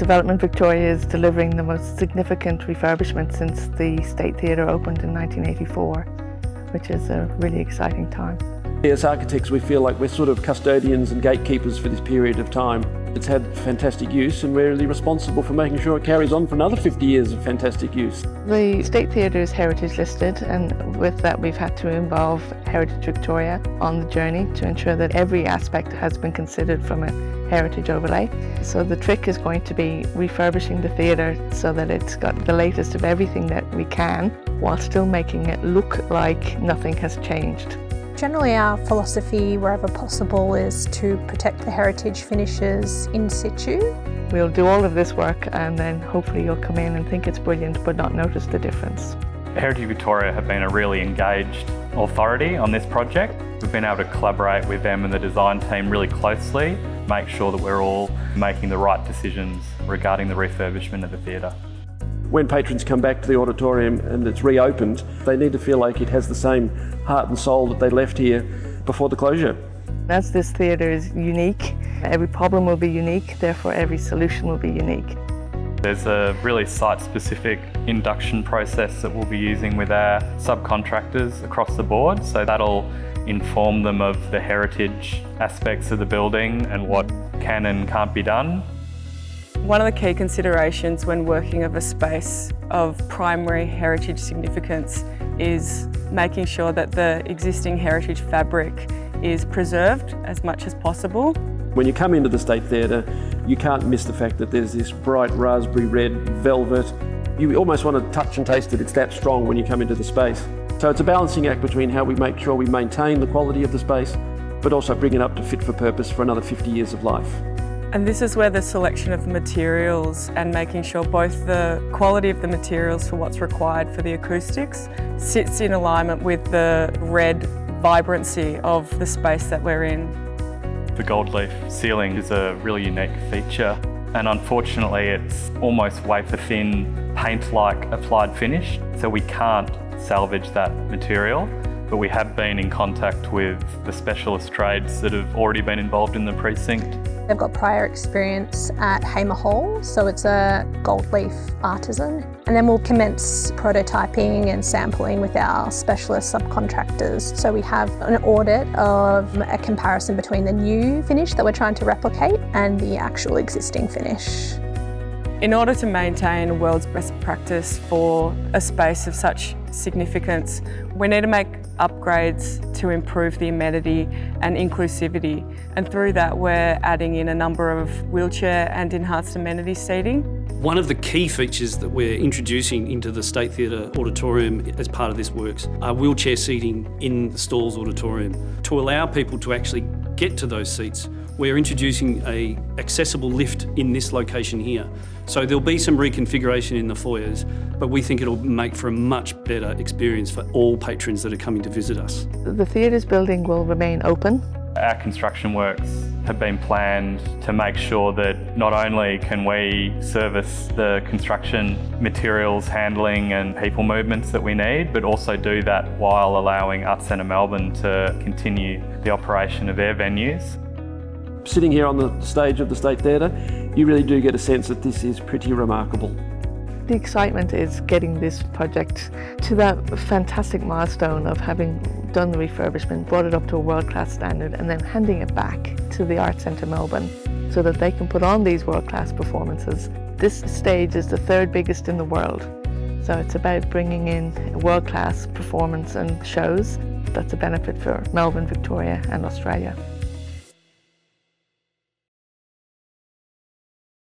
Development Victoria is delivering the most significant refurbishment since the State Theatre opened in 1984, which is a really exciting time. As architects, we feel like we're sort of custodians and gatekeepers for this period of time. It's had fantastic use and we're really responsible for making sure it carries on for another 50 years of fantastic use. The State Theatre is heritage listed, and with that we've had to involve Heritage Victoria on the journey to ensure that every aspect has been considered from a heritage overlay. So the trick is going to be refurbishing the theatre so that it's got the latest of everything that we can, while still making it look like nothing has changed. Generally our philosophy, wherever possible, is to protect the heritage finishes in situ. We'll do all of this work and then hopefully you'll come in and think it's brilliant but not notice the difference. Heritage Victoria have been a really engaged authority on this project. We've been able to collaborate with them and the design team really closely, make sure that we're all making the right decisions regarding the refurbishment of the theatre. When patrons come back to the auditorium and it's reopened, they need to feel like it has the same heart and soul that they left here before the closure. As this theatre is unique, every problem will be unique, therefore every solution will be unique. There's a really site-specific induction process that we'll be using with our subcontractors across the board, so that'll inform them of the heritage aspects of the building and what can and can't be done. One of the key considerations when working of a space of primary heritage significance is making sure that the existing heritage fabric is preserved as much as possible. When you come into the State Theatre, you can't miss the fact that there's this bright raspberry red velvet. You almost want to touch and taste it, it's that strong when you come into the space. So it's a balancing act between how we make sure we maintain the quality of the space, but also bring it up to fit for purpose for another 50 years of life. And this is where the selection of the materials and making sure both the quality of the materials for what's required for the acoustics sits in alignment with the red vibrancy of the space that we're in. The gold leaf ceiling is a really unique feature, and unfortunately it's almost wafer thin paint-like applied finish, so we can't salvage that material. But we have been in contact with the specialist trades that have already been involved in the precinct. They've got prior experience at Hamer Hall, so it's a gold leaf artisan. And then we'll commence prototyping and sampling with our specialist subcontractors. So we have an audit of a comparison between the new finish that we're trying to replicate and the actual existing finish. In order to maintain world's best practice for a space of such significance, we need to make upgrades to improve the amenity and inclusivity. And through that, we're adding in a number of wheelchair and enhanced amenity seating. One of the key features that we're introducing into the State Theatre auditorium as part of this works are wheelchair seating in the stalls auditorium. To allow people to actually get to those seats, we're introducing an accessible lift in this location here. So there'll be some reconfiguration in the foyers, but we think it'll make for a much better experience for all patrons that are coming to visit us. The theatre's building will remain open. Our construction works have been planned to make sure that not only can we service the construction materials handling and people movements that we need, but also do that while allowing Arts Centre Melbourne to continue the operation of their venues. Sitting here on the stage of the State Theatre, you really do get a sense that this is pretty remarkable. The excitement is getting this project to that fantastic milestone of having done the refurbishment, brought it up to a world-class standard, and then handing it back to the Arts Centre Melbourne so that they can put on these world-class performances. This stage is the third biggest in the world, so it's about bringing in world-class performance and shows. That's a benefit for Melbourne, Victoria and Australia.